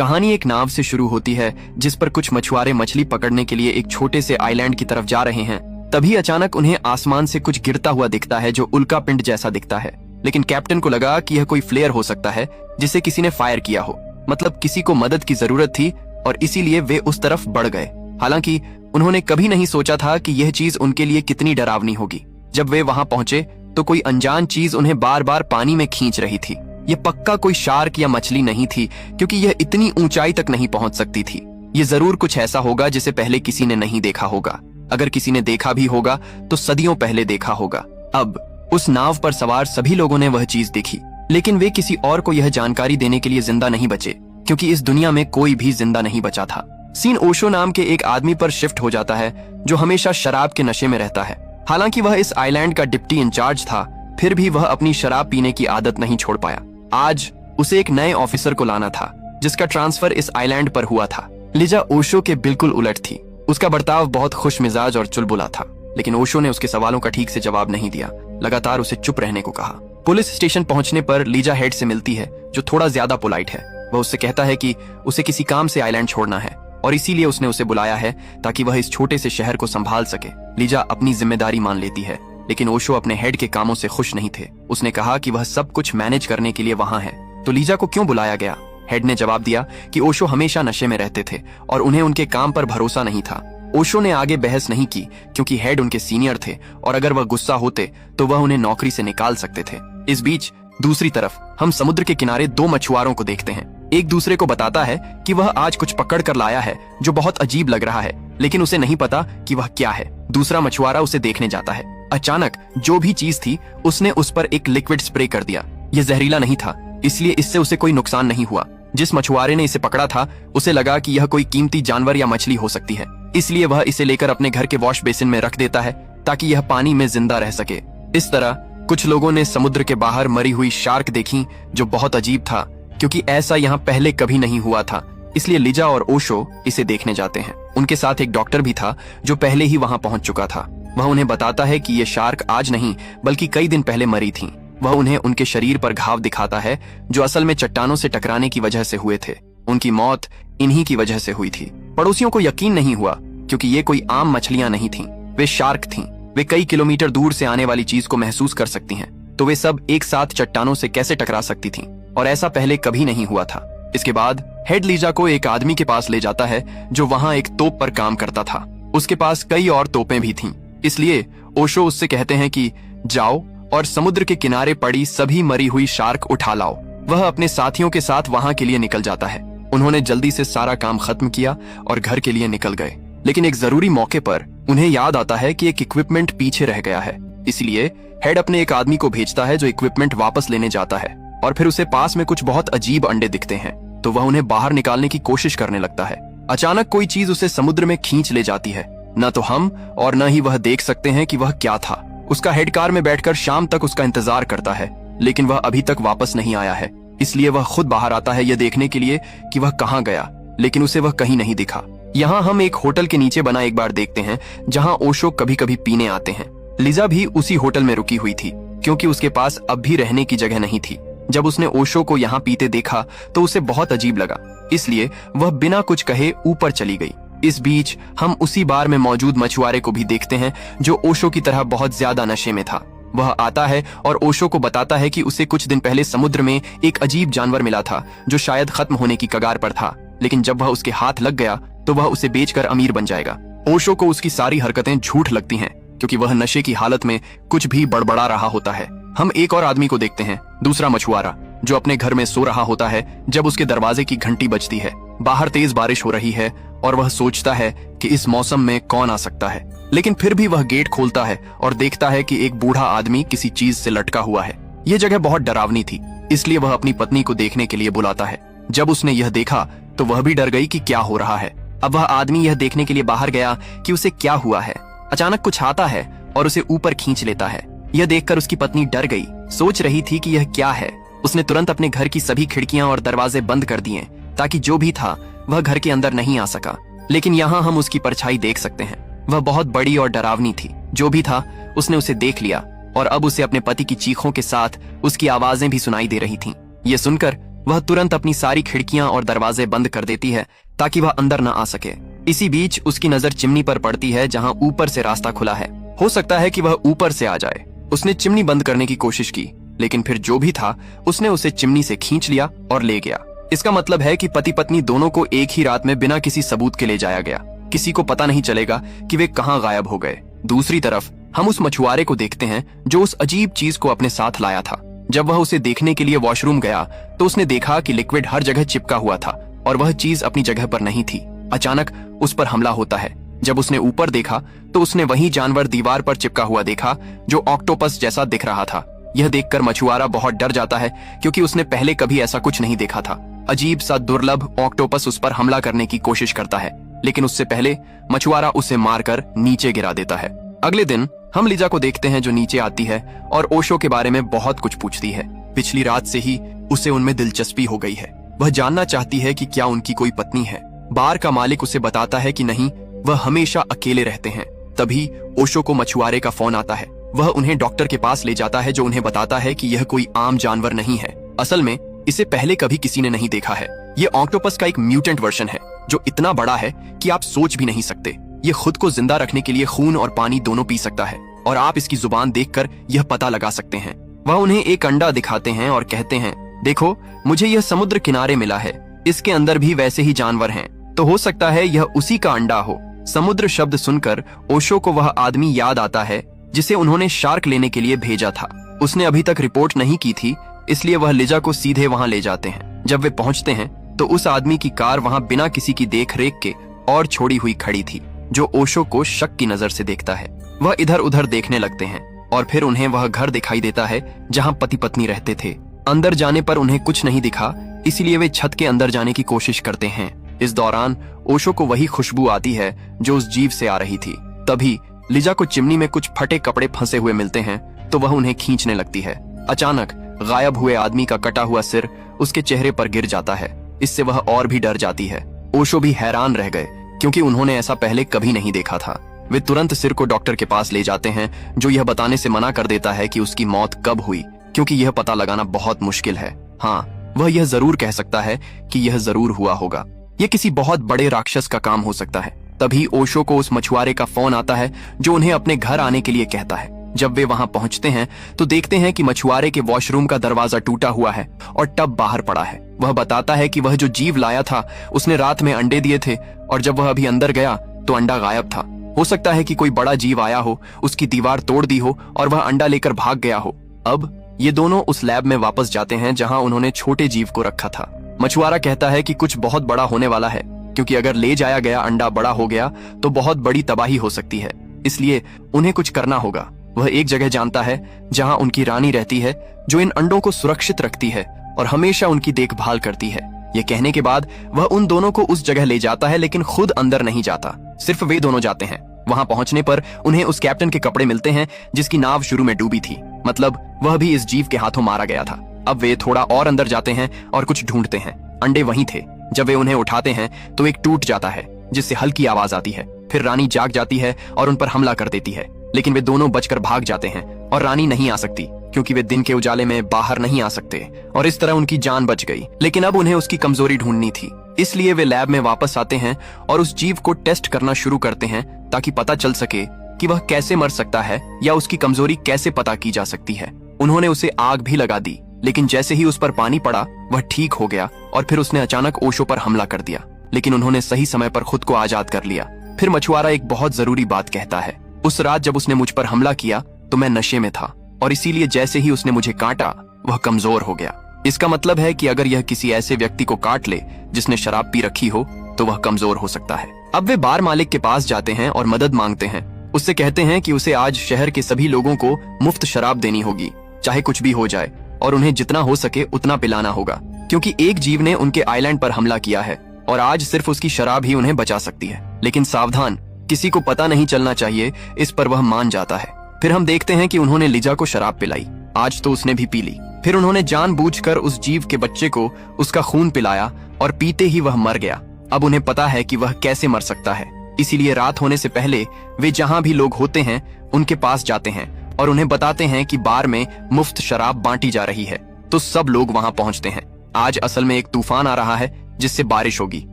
कहानी एक नाव से शुरू होती है जिस पर कुछ मछुआरे मछली पकड़ने के लिए एक छोटे से आइलैंड की तरफ जा रहे हैं। तभी अचानक उन्हें आसमान से कुछ गिरता हुआ दिखता है जो उल्का पिंड जैसा दिखता है। लेकिन कैप्टन को लगा कि यह कोई फ्लेयर हो सकता है जिसे किसी ने फायर किया हो, मतलब किसी को मदद की जरूरत थी और इसीलिए वे उस तरफ बढ़ गए। हालांकि उन्होंने कभी नहीं सोचा था कि यह चीज उनके लिए कितनी डरावनी होगी। जब वे वहां पहुंचे तो कोई अनजान चीज उन्हें बार बार पानी में खींच रही थी। यह पक्का कोई शार्क या मछली नहीं थी, क्योंकि यह इतनी ऊंचाई तक नहीं पहुंच सकती थी। यह जरूर कुछ ऐसा होगा जिसे पहले किसी ने नहीं देखा होगा। अगर किसी ने देखा भी होगा तो सदियों पहले देखा होगा। अब उस नाव पर सवार सभी लोगों ने वह चीज देखी, लेकिन वे किसी और को यह जानकारी देने के लिए जिंदा नहीं बचे, क्योंकि इस दुनिया में कोई भी जिंदा नहीं बचा था। सीन ओशो नाम के एक आदमी पर शिफ्ट हो जाता है जो हमेशा शराब के नशे में रहता है। हालांकि वह इस आइलैंड का डिप्टी इंचार्ज था, फिर भी वह अपनी शराब पीने की आदत नहीं छोड़ पाया। आज उसे एक नए ऑफिसर को लाना था जिसका ट्रांसफर इस आइलैंड पर हुआ था। लिजा ओशो के बिल्कुल उलट थी। उसका बर्ताव बहुत खुश मिजाज और चुलबुला था, लेकिन ओशो ने उसके सवालों का ठीक से जवाब नहीं दिया, लगातार उसे चुप रहने को कहा। पुलिस स्टेशन पहुंचने पर लिजा हेड से मिलती है जो थोड़ा ज्यादा पोलाइट है। वह उससे कहता है कि उसे किसी काम से आइलैंड छोड़ना है और इसीलिए उसने उसे बुलाया है ताकि वह इस छोटे से शहर को संभाल सके। लिजा अपनी जिम्मेदारी मान लेती है, लेकिन ओशो अपने हेड के कामों से खुश नहीं थे। उसने कहा कि वह सब कुछ मैनेज करने के लिए वहां है, तो लिजा को क्यों बुलाया गया? हेड ने जवाब दिया कि ओशो हमेशा नशे में रहते थे और उन्हें उनके काम पर भरोसा नहीं था। ओशो ने आगे बहस नहीं की क्योंकि हेड उनके सीनियर थे और अगर वह गुस्सा होते तो वह उन्हें नौकरी से निकाल सकते थे। इस बीच दूसरी तरफ हम समुद्र के किनारे दो मछुआरों को देखते हैं। एक दूसरे को बताता है कि वह आज कुछ पकड़ कर लाया है जो बहुत अजीब लग रहा है, लेकिन उसे नहीं पता कि वह क्या है। दूसरा मछुआरा उसे देखने जाता है। अचानक जो भी चीज थी उसने उस पर एक लिक्विड स्प्रे कर दिया। यह जहरीला नहीं था, इसलिए इससे उसे कोई नुकसान नहीं हुआ। जिस मछुआरे ने इसे पकड़ा था उसे लगा कि यह कोई कीमती जानवर या मछली हो सकती है, इसलिए वह इसे लेकर अपने घर के वॉश बेसिन में रख देता है ताकि यह पानी में जिंदा रह सके। इस तरह कुछ लोगों ने समुद्र के बाहर मरी हुई शार्क देखी जो बहुत अजीब था, क्योंकि ऐसा यहाँ पहले कभी नहीं हुआ था। इसलिए लिजा और ओशो इसे देखने जाते हैं। उनके साथ एक डॉक्टर भी था जो पहले ही वहां पहुंच चुका था। वह उन्हें बताता है कि ये शार्क आज नहीं बल्कि कई दिन पहले मरी थी। वह उन्हें उनके शरीर पर घाव दिखाता है जो असल में चट्टानों से टकराने की वजह से हुए थे। उनकी मौत इन्हीं की वजह से हुई थी। पड़ोसियों को यकीन नहीं हुआ क्योंकि ये कोई आम मछलियां नहीं थीं, वे शार्क थीं। वे कई किलोमीटर दूर से आने वाली चीज को महसूस कर सकती हैं, तो वे सब एक साथ चट्टानों से कैसे टकरा सकती थीं? और ऐसा पहले कभी नहीं हुआ था। इसके बाद हेड लिजा को एक आदमी के पास ले जाता है जो वहां एक तोप पर काम करता था। उसके पास कई और तोपें भी थीं, इसलिए ओशो उससे कहते हैं कि जाओ और समुद्र के किनारे पड़ी सभी मरी हुई शार्क उठा लाओ। वह अपने साथियों के साथ वहां के लिए निकल जाता है। उन्होंने जल्दी से सारा काम खत्म किया और घर के लिए निकल गए, लेकिन एक जरूरी मौके पर उन्हें याद आता है कि एक इक्विपमेंट पीछे रह गया है। इसलिए हेड अपने एक आदमी को भेजता है जो इक्विपमेंट वापस लेने जाता है और फिर उसे पास में कुछ बहुत अजीब अंडे दिखते हैं, तो वह उन्हें बाहर निकालने की कोशिश करने लगता है। अचानक कोई चीज उसे समुद्र में खींच ले जाती है। न तो हम और न ही वह देख सकते हैं कि वह क्या था। उसका हेड कार में बैठकर शाम तक उसका इंतजार करता है, लेकिन वह अभी तक वापस नहीं आया है। इसलिए वह खुद बाहर आता है यह देखने के लिए कि वह कहाँ गया, लेकिन उसे वह कहीं नहीं दिखा। यहाँ हम एक होटल के नीचे बना एक बार देखते हैं जहाँ ओशो कभी कभी पीने आते हैं। लिजा भी उसी होटल में रुकी हुई थी क्योंकि उसके पास अब भी रहने की जगह नहीं थी। जब उसने ओशो को यहाँ पीते देखा तो उसे बहुत अजीब लगा, इसलिए वह बिना कुछ कहे ऊपर चली गई। इस बीच हम उसी बार में मौजूद मछुआरे को भी देखते हैं जो ओशो की तरह बहुत ज्यादा नशे में था। वह आता है और ओशो को बताता है कि उसे कुछ दिन पहले समुद्र में एक अजीब जानवर मिला था जो शायद खत्म होने की कगार पर था, लेकिन जब वह उसके हाथ लग गया तो वह उसे बेचकर अमीर बन जाएगा। ओशो को उसकी सारी हरकतें झूठ लगती हैं क्योंकि वह नशे की हालत में कुछ भी बड़बड़ा रहा होता है। हम एक और आदमी को देखते हैं, दूसरा मछुआरा, जो अपने घर में सो रहा होता है जब उसके दरवाजे की घंटी बजती है। बाहर तेज बारिश हो रही है और वह सोचता है कि इस मौसम में कौन आ सकता है, लेकिन फिर भी वह गेट खोलता है और देखता है कि एक बूढ़ा आदमी किसी चीज से लटका हुआ है। यह जगह बहुत डरावनी थी, इसलिए वह अपनी पत्नी को देखने के लिए बुलाता है। जब उसने यह देखा तो वह भी डर गई कि क्या हो रहा है। अब वह आदमी यह देखने के लिए बाहर गया कि उसे क्या हुआ है। अचानक कुछ आता है और उसे ऊपर खींच लेता है। यह देखकर उसकी पत्नी डर गई, सोच रही थी कि यह क्या है। उसने तुरंत अपने घर की सभी खिड़कियां और दरवाजे बंद कर दिए ताकि जो भी था वह घर के अंदर नहीं आ सका। लेकिन यहाँ हम उसकी परछाई देख सकते हैं। वह बहुत बड़ी और डरावनी थी। जो भी था उसने उसे देख लिया और अब उसे अपने पति की चीखों के साथ उसकी आवाजें भी सुनाई दे रही थीं। ये सुनकर वह तुरंत अपनी सारी खिड़कियां और दरवाजे बंद कर देती है ताकि वह अंदर न आ सके। इसी बीच उसकी नजर चिमनी पर पड़ती है जहां ऊपर से रास्ता खुला है। हो सकता है कि वह ऊपर से आ जाए। उसने चिमनी बंद करने की कोशिश की, लेकिन फिर जो भी था उसने उसे चिमनी से खींच लिया और ले गया। इसका मतलब है कि पति पत्नी दोनों को एक ही रात में बिना किसी सबूत के ले जाया गया। किसी को पता नहीं चलेगा कि वे कहां गायब हो गए। दूसरी तरफ हम उस मछुआरे को देखते हैं जो उस अजीब चीज को अपने साथ लाया था। जब वह उसे देखने के लिए वॉशरूम गया तो उसने देखा कि लिक्विड हर जगह चिपका हुआ था और वह चीज अपनी जगह पर नहीं थी। अचानक उस पर हमला होता है। जब उसने ऊपर देखा तो उसने वही जानवर दीवार पर चिपका हुआ देखा जो ऑक्टोपस जैसा दिख रहा था। यह देखकर मछुआरा बहुत डर जाता है क्योंकि उसने पहले कभी ऐसा कुछ नहीं देखा था। अजीब सा दुर्लभ ऑक्टोपस उस पर हमला करने की कोशिश करता है, लेकिन उससे पहले मछुआरा उसे मारकर नीचे गिरा देता है। अगले दिन हम लिजा को देखते हैं जो नीचे आती है और ओशो के बारे में बहुत कुछ पूछती है। पिछली रात से ही उसे उनमें दिलचस्पी हो गई है। वह जानना चाहती है कि क्या उनकी कोई पत्नी है। बार का मालिक उसे बताता है कि नहीं, वह हमेशा अकेले रहते हैं। तभी ओशो को मछुआरे का फोन आता है। वह उन्हें डॉक्टर के पास ले जाता है जो उन्हें बताता है कि यह कोई आम जानवर नहीं है। असल में इसे पहले कभी किसी ने नहीं देखा है। ये ऑक्टोपस का एक म्यूटेंट वर्जन है जो इतना बड़ा है कि आप सोच भी नहीं सकते। ये खुद को जिंदा रखने के लिए खून और पानी दोनों पी सकता है और आप इसकी जुबान देखकर यह पता लगा सकते हैं। वह उन्हें एक अंडा दिखाते हैं और कहते हैं, देखो, मुझे यह समुद्र किनारे मिला है। इसके अंदर भी वैसे ही जानवर हैं, तो हो सकता है यह उसी का अंडा हो। समुद्र शब्द सुनकर ओशो को वह आदमी याद आता है जिसे उन्होंने शार्क लेने के लिए भेजा था। उसने अभी तक रिपोर्ट नहीं की थी, इसलिए वह लिजा को सीधे वहां ले जाते हैं। जब वे पहुंचते हैं तो उस आदमी की कार वहां बिना किसी की देखरेख के और छोड़ी हुई खड़ी थी, जो ओशो को शक की नजर से देखता है। वह इधर उधर देखने लगते हैं और फिर उन्हें वह घर दिखाई देता है जहां पति पत्नी रहते थे। अंदर जाने पर उन्हें कुछ नहीं दिखा, इसलिए वे छत के अंदर जाने की कोशिश करते हैं। इस दौरान ओशो को वही खुशबू आती है जो उस जीव से आ रही थी। तभी लिजा को चिमनी में कुछ फटे कपड़े फंसे हुए मिलते हैं तो वह उन्हें खींचने लगती है। अचानक गायब हुए आदमी का कटा हुआ सिर उसके चेहरे पर गिर जाता है। इससे वह और भी डर जाती है। ओशो भी हैरान रह गए क्योंकि उन्होंने ऐसा पहले कभी नहीं देखा था। वे तुरंत सिर को डॉक्टर के पास ले जाते हैं जो यह बताने से मना कर देता है कि उसकी मौत कब हुई, क्योंकि यह पता लगाना बहुत मुश्किल है। हाँ, वह यह जरूर कह सकता है कि यह जरूर हुआ होगा। यह किसी बहुत बड़े राक्षस का काम हो सकता है। तभी ओशो को उस मछुआरे का फोन आता है जो उन्हें अपने घर आने के लिए कहता है। जब वे वहां पहुंचते हैं तो देखते हैं कि मछुआरे के वॉशरूम का दरवाजा टूटा हुआ है और टब बाहर पड़ा है। वह बताता है कि वह जो जीव लाया था उसने रात में अंडे दिए थे और जब वह अभी अंदर गया तो अंडा गायब था। हो सकता है कि कोई बड़ा जीव आया हो, उसकी दीवार तोड़ दी हो और वह अंडा लेकर भाग गया हो। अब ये दोनों उस लैब में वापस जाते हैं जहां उन्होंने छोटे जीव को रखा था। मछुआरा कहता है कि कुछ बहुत बड़ा होने वाला है, क्योंकि अगर ले जाया गया अंडा बड़ा हो गया तो बहुत बड़ी तबाही हो सकती है, इसलिए उन्हें कुछ करना होगा। वह एक जगह जानता है जहां उनकी रानी रहती है जो इन अंडों को सुरक्षित रखती है और हमेशा उनकी देखभाल करती है। ये कहने के बाद वह उन दोनों को उस जगह ले जाता है, लेकिन खुद अंदर नहीं जाता, सिर्फ वे दोनों जाते हैं। वहां पहुंचने पर उन्हें उस कैप्टन के कपड़े मिलते हैं जिसकी नाव शुरू में डूबी थी, मतलब वह भी इस जीव के हाथों मारा गया था। अब वे थोड़ा और अंदर जाते हैं और कुछ ढूंढते हैं। अंडे वहीं थे। जब वे उन्हें उठाते हैं तो एक टूट जाता है जिससे हल्की आवाज आती है। फिर रानी जाग जाती है और उन पर हमला कर देती है, लेकिन वे दोनों बचकर भाग जाते हैं और रानी नहीं आ सकती क्योंकि वे दिन के उजाले में बाहर नहीं आ सकते और इस तरह उनकी जान बच गई। लेकिन अब उन्हें उसकी कमजोरी ढूंढनी थी, इसलिए वे लैब में वापस आते हैं और उस जीव को टेस्ट करना शुरू करते हैं ताकि पता चल सके कि वह कैसे मर सकता है या उसकी कमजोरी कैसे पता की जा सकती है। उन्होंने उसे आग भी लगा दी, लेकिन जैसे ही उस पर पानी पड़ा वह ठीक हो गया और फिर उसने अचानक ओशो पर हमला कर दिया, लेकिन उन्होंने सही समय पर खुद को आजाद कर लिया। फिर मछुआरा एक बहुत जरूरी बात कहता है, उस रात जब उसने मुझ पर हमला किया तो मैं नशे में था और इसीलिए जैसे ही उसने मुझे काटा वह कमजोर हो गया। इसका मतलब है कि अगर यह किसी ऐसे व्यक्ति को काट ले जिसने शराब पी रखी हो तो वह कमजोर हो सकता है। अब वे बार मालिक के पास जाते हैं और मदद मांगते हैं। उससे कहते हैं कि उसे आज शहर के सभी लोगों को मुफ्त शराब देनी होगी, चाहे कुछ भी हो जाए, और उन्हें जितना हो सके उतना पिलाना होगा, क्योंकि एक जीव ने उनके आइलैंड पर हमला किया है और आज सिर्फ उसकी शराब ही उन्हें बचा सकती है। लेकिन सावधान, किसी को पता नहीं चलना चाहिए। इस पर वह मान जाता है। फिर हम देखते हैं कि उन्होंने लिजा को शराब पिलाई। आज तो उसने भी पी ली। फिर उन्होंने जानबूझकर उस जीव के बच्चे को उसका खून पिलाया और पीते ही वह मर गया। अब उन्हें पता है कि वह कैसे मर सकता है, इसीलिए रात होने से पहले वे जहां भी लोग होते हैं उनके पास जाते हैं और उन्हें बताते हैं कि बार में मुफ्त शराब बांटी जा रही है। तो सब लोग वहां पहुंचते हैं। आज असल में एक तूफान आ रहा है जिससे बारिश होगी,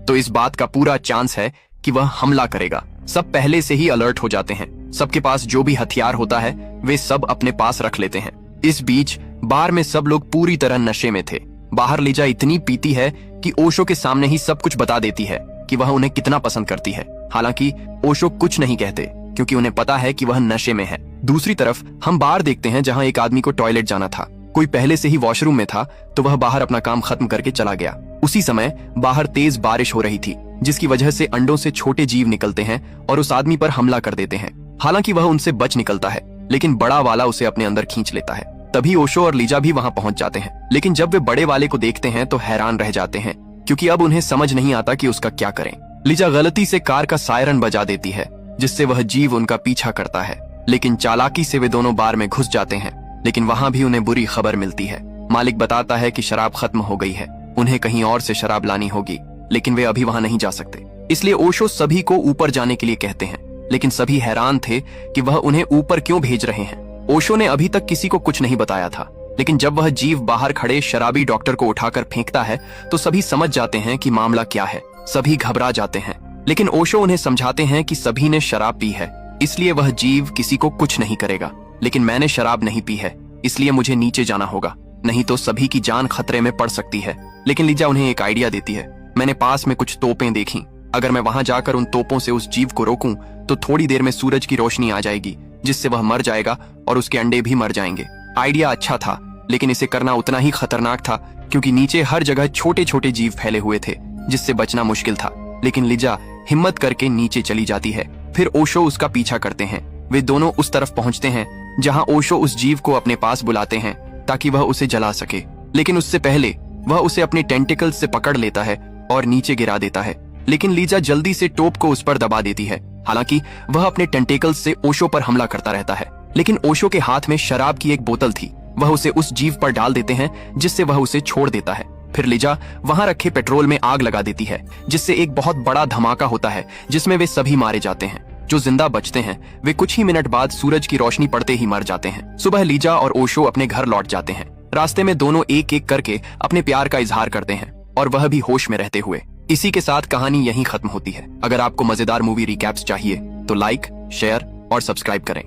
तो इस बात का पूरा चांस है कि वह हमला करेगा। सब पहले से ही अलर्ट हो जाते हैं। सबके पास जो भी हथियार होता है वे सब अपने पास रख लेते हैं। इस बीच बार में सब लोग पूरी तरह नशे में थे। बाहर लीजा इतनी पीती है कि ओशो के सामने ही सब कुछ बता देती है कि वह उन्हें कितना पसंद करती है। हालांकि ओशो कुछ नहीं कहते क्योंकि उन्हें पता है कि वह नशे में है। दूसरी तरफ हम बार देखते हैं जहां एक आदमी को टॉयलेट जाना था। कोई पहले से ही वॉशरूम में था तो वह बाहर अपना काम खत्म करके चला गया। उसी समय बाहर तेज बारिश हो रही थी जिसकी वजह से अंडों से छोटे जीव निकलते हैं और उस आदमी पर हमला कर देते हैं। हालांकि वह उनसे बच निकलता है लेकिन बड़ा वाला उसे अपने अंदर खींच लेता है। तभी ओशो और लीजा भी वहां पहुंच जाते हैं, लेकिन जब वे बड़े वाले को देखते हैं तो हैरान रह जाते हैं क्योंकि अब उन्हें समझ नहीं आता कि उसका क्या करें। लीजा गलती से कार का सायरन बजा देती है जिससे वह जीव उनका पीछा करता है, लेकिन चालाकी से वे दोनों बार में घुस जाते हैं। लेकिन वहां भी उन्हें बुरी खबर मिलती है। मालिक बताता है कि शराब खत्म हो गई है, उन्हें कहीं और से शराब लानी होगी, लेकिन वे अभी वहां नहीं जा सकते। इसलिए ओशो सभी को ऊपर जाने के लिए कहते हैं, लेकिन सभी हैरान थे कि वह उन्हें ऊपर क्यों भेज रहे हैं। ओशो ने अभी तक किसी को कुछ नहीं बताया था, लेकिन जब वह जीव बाहर खड़े शराबी डॉक्टर को उठाकर फेंकता है तो सभी समझ जाते हैं कि मामला क्या है। सभी घबरा जाते हैं, लेकिन ओशो उन्हें समझाते हैं कि सभी ने शराब पी है, इसलिए वह जीव किसी को कुछ नहीं करेगा। लेकिन मैंने शराब नहीं पी है, इसलिए मुझे नीचे जाना होगा, नहीं तो सभी की जान खतरे में पड़ सकती है। लेकिन लीजा उन्हें एक आइडिया देती है। मैंने पास में कुछ तोपें देखी, अगर मैं वहां जाकर उन तोपों से उस जीव को रोकूं तो थोड़ी देर में सूरज की रोशनी आ जाएगी जिससे वह मर जाएगा और उसके अंडे भी मर जाएंगे। आइडिया अच्छा था, लेकिन इसे करना उतना ही खतरनाक था क्योंकि नीचे हर जगह छोटे छोटे जीव फैले हुए थे जिससे बचना मुश्किल था। लेकिन लीजा हिम्मत करके नीचे चली जाती है। फिर ओशो उसका पीछा करते हैं। वे दोनों उस तरफ पहुंचते हैं जहां ओशो उस जीव को अपने पास बुलाते हैं ताकि वह उसे जला सके, लेकिन उससे पहले वह उसे अपने टेंटिकल्स से पकड़ लेता है और नीचे गिरा देता है। लेकिन लीजा जल्दी से टोप को उस पर दबा देती है। हालांकि वह अपने टेंटिकल्स से ओशो पर हमला करता रहता है, लेकिन ओशो के हाथ में शराब की एक बोतल थी। वह उसे उस जीव पर डाल देते हैं जिससे वह उसे छोड़ देता है। फिर लीजा वहां रखे पेट्रोल में आग लगा देती है जिससे एक बहुत बड़ा धमाका होता है जिसमें वे सभी मारे जाते हैं। जो जिंदा बचते हैं वे कुछ ही मिनट बाद सूरज की रोशनी पड़ते ही मर जाते हैं। सुबह लीजा और ओशो अपने घर लौट जाते हैं। रास्ते में दोनों एक एक करके अपने प्यार का इजहार करते हैं और वह भी होश में रहते हुए। इसी के साथ कहानी यहीं खत्म होती है। अगर आपको मजेदार मूवी रिकैप्स चाहिए तो लाइक, शेयर और सब्सक्राइब करें।